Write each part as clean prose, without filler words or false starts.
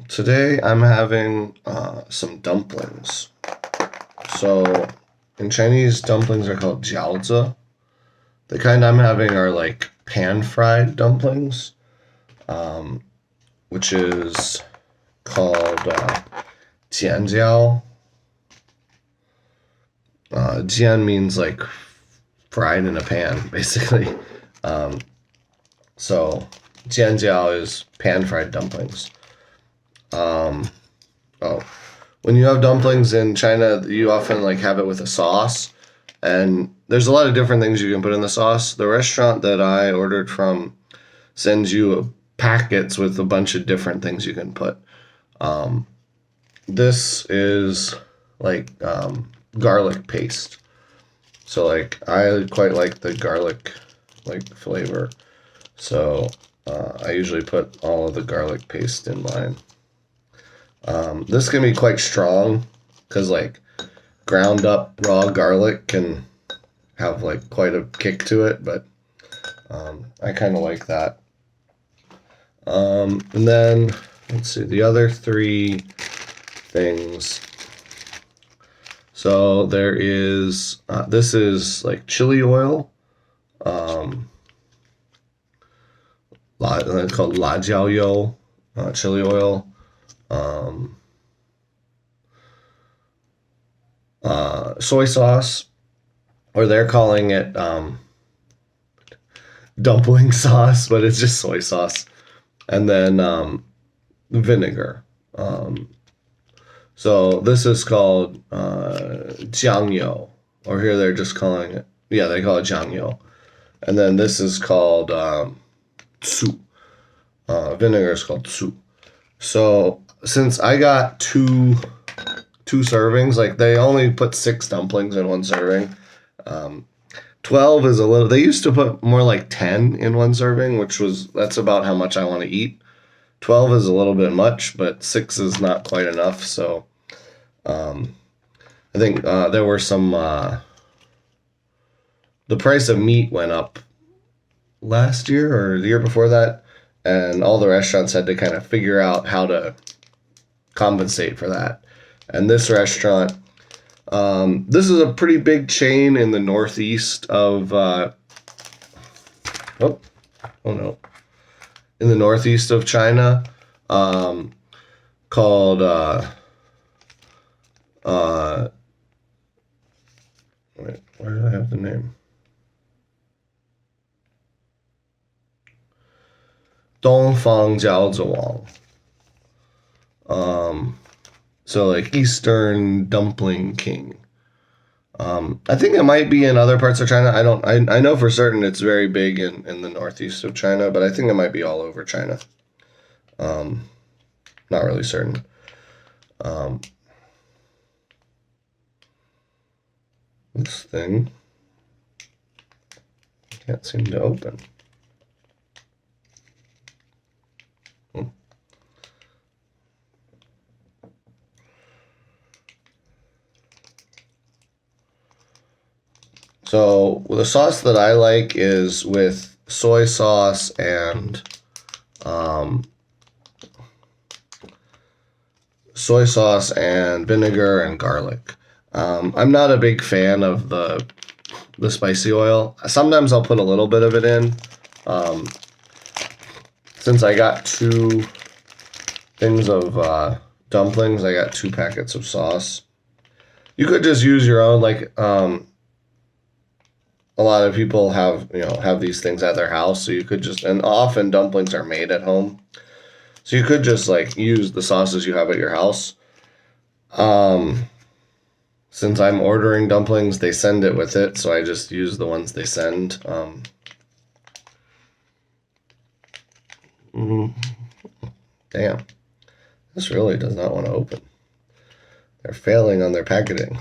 Today I'm having some dumplings. So in Chinese, dumplings are called jiaozi. The kind I'm having are like pan-fried dumplings, which is called jianjiao. Jian means like fried in a pan, basically. So jianjiao is pan-fried dumplings. Oh, when you have dumplings in China, you often like have it with a sauce, and there's a lot of different things you can put in the sauce. The restaurant that I ordered from sends you packets with a bunch of different things you can put. This is like garlic paste. So like I quite like the garlic like flavor. So I usually put all of the garlic paste in mine. This can be quite strong because like ground up raw garlic can have like quite a kick to it, but I kind of like that. And then let's see the other three things. So there is this is like chili oil, it's called la jiao yo, chili oil. Soy sauce, or they're calling it dumpling sauce, but it's just soy sauce, and then vinegar. So this is called jiangyo, or here they're just calling it, yeah, they call it jiangyo. And then this is called tsu. Vinegar is called tsu. So since I got two servings, like they only put 6 dumplings in one serving. 12 is a little, they used to put more like 10 in one serving, that's about how much I want to eat. 12 is a little bit much, but 6 is not quite enough. So I think there were some, the price of meat went up last year or the year before that, and all the restaurants had to kind of figure out how to compensate for that. And this restaurant, this is a pretty big chain in the northeast of, in the northeast of China, called, wait, where do I have the name? Dongfang Jiaoziwang. So like Eastern Dumpling King. I think it might be in other parts of China. I know for certain it's very big in the northeast of China, but I think it might be all over China. Not really certain. This thing can't seem to open. So the sauce that I like is with soy sauce and vinegar and garlic. I'm not a big fan of the spicy oil. Sometimes I'll put a little bit of it in. Since I got 2 things of dumplings, I got 2 packets of sauce. You could just use your own, like a lot of people have these things at their house, so you could just, and often dumplings are made at home, so you could just like use the sauces you have at your house. Since I'm ordering dumplings, they send it with it, so I just use the ones they send. Damn, this really does not want to open. They're failing on their packaging.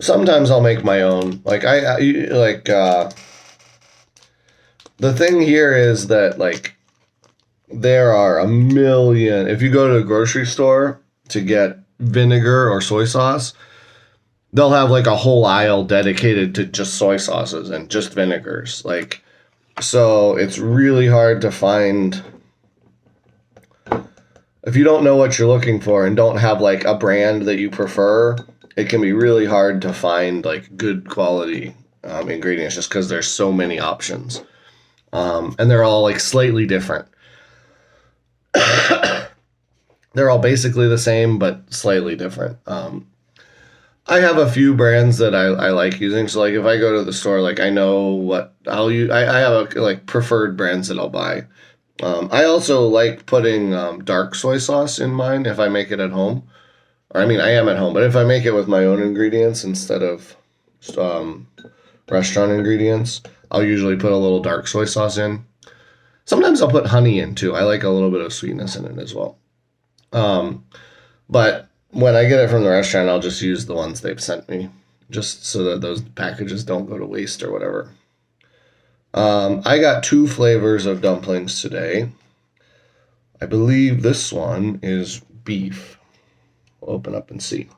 Sometimes I'll make my own. Like the thing here is that like there are a million. If you go to a grocery store to get vinegar or soy sauce, they'll have like a whole aisle dedicated to just soy sauces and just vinegars. Like, so it's really hard to find. If you don't know what you're looking for and don't have like a brand that you prefer, it can be really hard to find like good quality ingredients just because there's so many options. And they're all like slightly different. They're all basically the same, but slightly different. I have a few brands that I like using. So like if I go to the store, like I know what I'll use. I have like preferred brands that I'll buy. I also like putting dark soy sauce in mine if I make it at home. Or I mean, I am at home, but if I make it with my own ingredients instead of restaurant ingredients, I'll usually put a little dark soy sauce in. Sometimes I'll put honey in too. I like a little bit of sweetness in it as well. But when I get it from the restaurant, I'll just use the ones they've sent me, just so that those packages don't go to waste or whatever. I got 2 flavors of dumplings today. I believe this one is beef. We'll open up and see.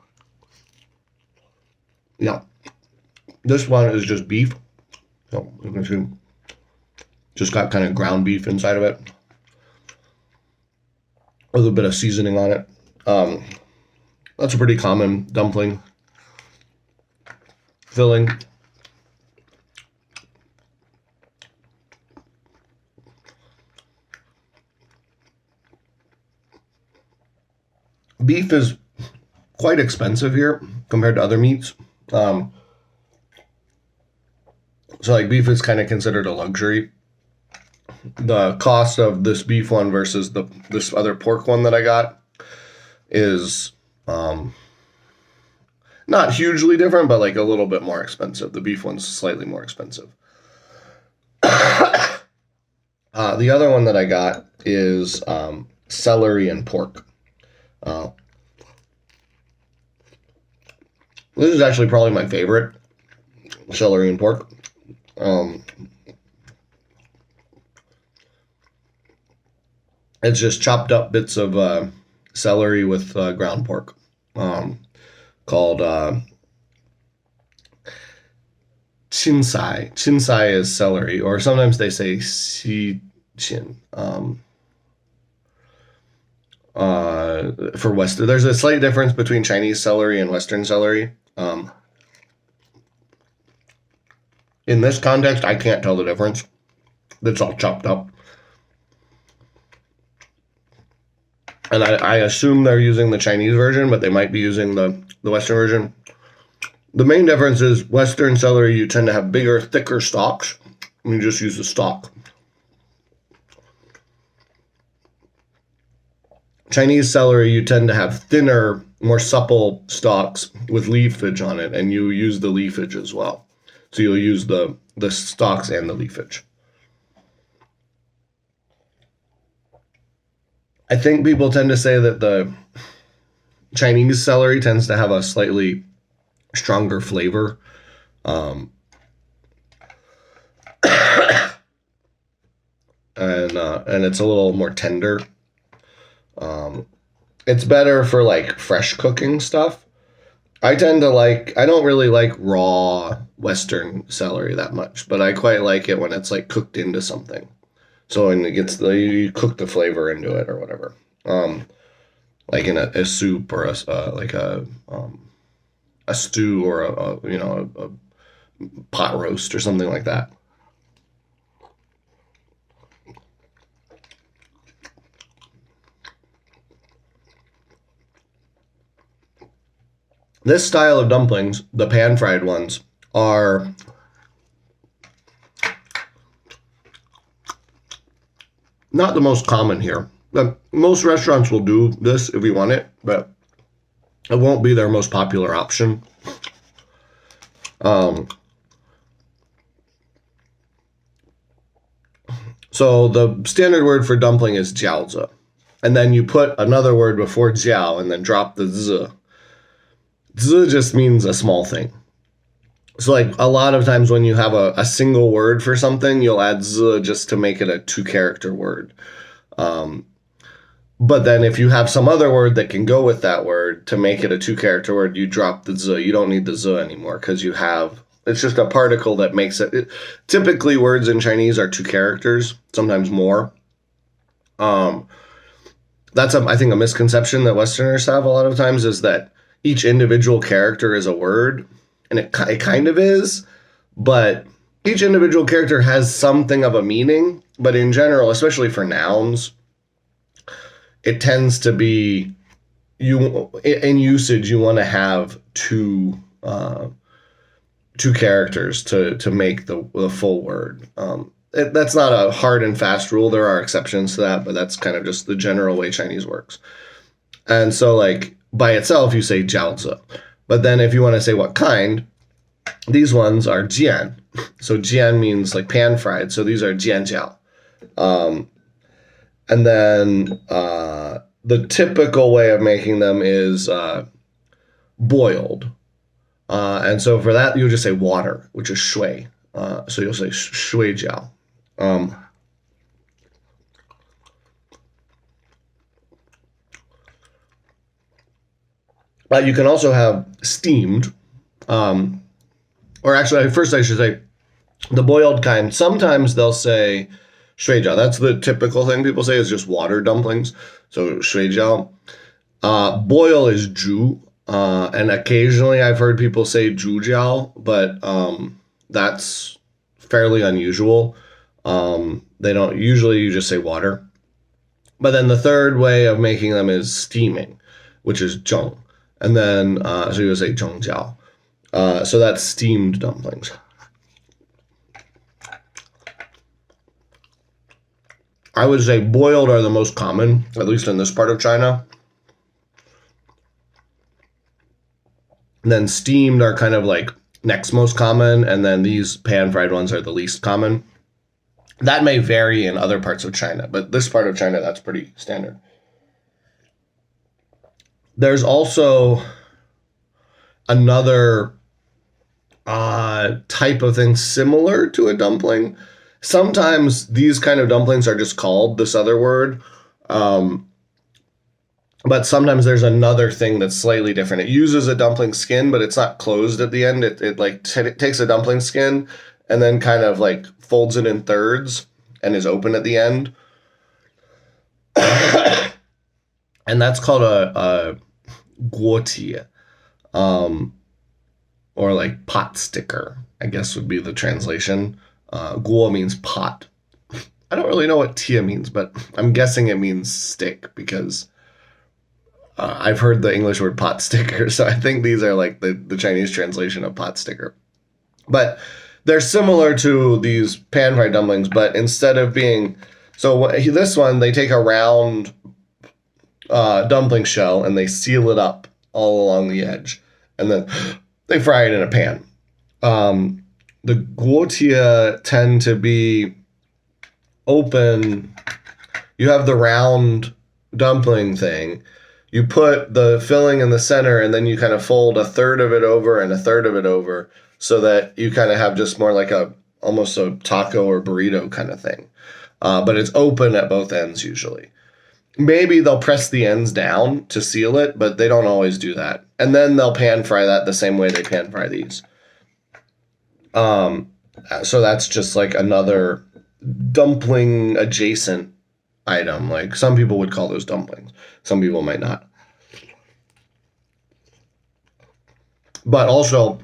Yeah, this one is just beef. So you can see, just got kind of ground beef inside of it. A little bit of seasoning on it. That's a pretty common dumpling filling. Beef is quite expensive here compared to other meats. So like beef is kind of considered a luxury. The cost of this beef one versus this other pork one that I got is not hugely different, but like a little bit more expensive. The beef one's slightly more expensive. The other one that I got is celery and pork. This is actually probably my favorite, celery and pork. It's just chopped up bits of celery with ground pork, called chinsai. Chinsai is celery, or sometimes they say si chin. For Western, there's a slight difference between Chinese celery and Western celery. In this context, I can't tell the difference. It's all chopped up. And I assume they're using the Chinese version, but they might be using the Western version. The main difference is Western celery, you tend to have bigger, thicker stalks. And you just use the stalk. Chinese celery, you tend to have thinner, more supple stalks with leafage on it, and you use the leafage as well. So you'll use the stalks and the leafage. I think people tend to say that the Chinese celery tends to have a slightly stronger flavor. And it's a little more tender. It's better for like fresh cooking stuff. I don't really like raw Western celery that much, but I quite like it when it's like cooked into something. So when it gets you cook the flavor into it or whatever. Like in a soup or a stew or a pot roast or something like that. This style of dumplings, the pan-fried ones, are not the most common here. Most restaurants will do this if you want it, but it won't be their most popular option. So the standard word for dumpling is jiaozi. And then you put another word before jiao and then drop the zi. Zi just means a small thing. So like a lot of times when you have a single word for something, you'll add zi just to make it a 2-character word. But then if you have some other word that can go with that word to make it a two-character word, you drop the z. You don't need the z anymore because you have, it's just a particle that makes it. Typically, words in Chinese are two characters, sometimes more. That's, I think, a misconception that Westerners have a lot of times, is that each individual character is a word, and it kind of is, but each individual character has something of a meaning. But in general, especially for nouns, it tends to be, in usage, you want to have two characters to make the full word. That's not a hard and fast rule. There are exceptions to that, but that's kind of just the general way Chinese works. And so, like, by itself, you say jiaozi. But then if you want to say what kind, these ones are jian. So jian means like pan-fried. So these are jianjiao. And then the typical way of making them is boiled. And so for that, you'll just say water, which is shui. So you'll say shui jiao. But you can also have steamed, or actually, first I should say the boiled kind. Sometimes they'll say shui jiao. That's the typical thing people say, is just water dumplings. So shui jiao. Boil is zhu, and occasionally I've heard people say zhu jiao, but that's fairly unusual. They don't usually, you just say water. But then the third way of making them is steaming, which is zhong. And then, so you would say zhong jiao. So that's steamed dumplings. I would say boiled are the most common, at least in this part of China. And then steamed are kind of like next most common, and then these pan-fried ones are the least common. That may vary in other parts of China, but this part of China, that's pretty standard. There's also another type of thing similar to a dumpling. Sometimes these kind of dumplings are just called this other word. But sometimes there's another thing that's slightly different. It uses a dumpling skin, but it's not closed at the end. It takes a dumpling skin and then kind of like folds it in thirds and is open at the end. And that's called a guotie, or like pot sticker, I guess would be the translation. Guo means pot. I don't really know what tia means, but I'm guessing it means stick, because I've heard the English word pot sticker, so I think these are like the Chinese translation of pot sticker. But they're similar to these pan-fried dumplings, but instead of being... So this one, they take a round dumpling shell and they seal it up all along the edge, and then they fry it in a pan. The guotie tend to be open. You have the round dumpling thing. You put the filling in the center, and then you kind of fold a third of it over and a third of it over, so that you kind of have just more like almost a taco or burrito kind of thing. But it's open at both ends usually. Maybe they'll press the ends down to seal it, but they don't always do that. And then they'll pan fry that the same way they pan fry these. So that's just like another dumpling adjacent item. Like, some people would call those dumplings. Some people might not. But also,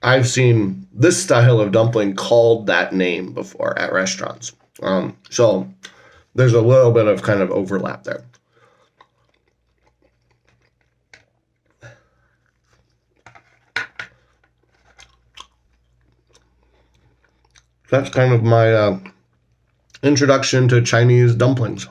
I've seen this style of dumpling called that name before at restaurants. So there's a little bit of kind of overlap there. That's kind of my introduction to Chinese dumplings.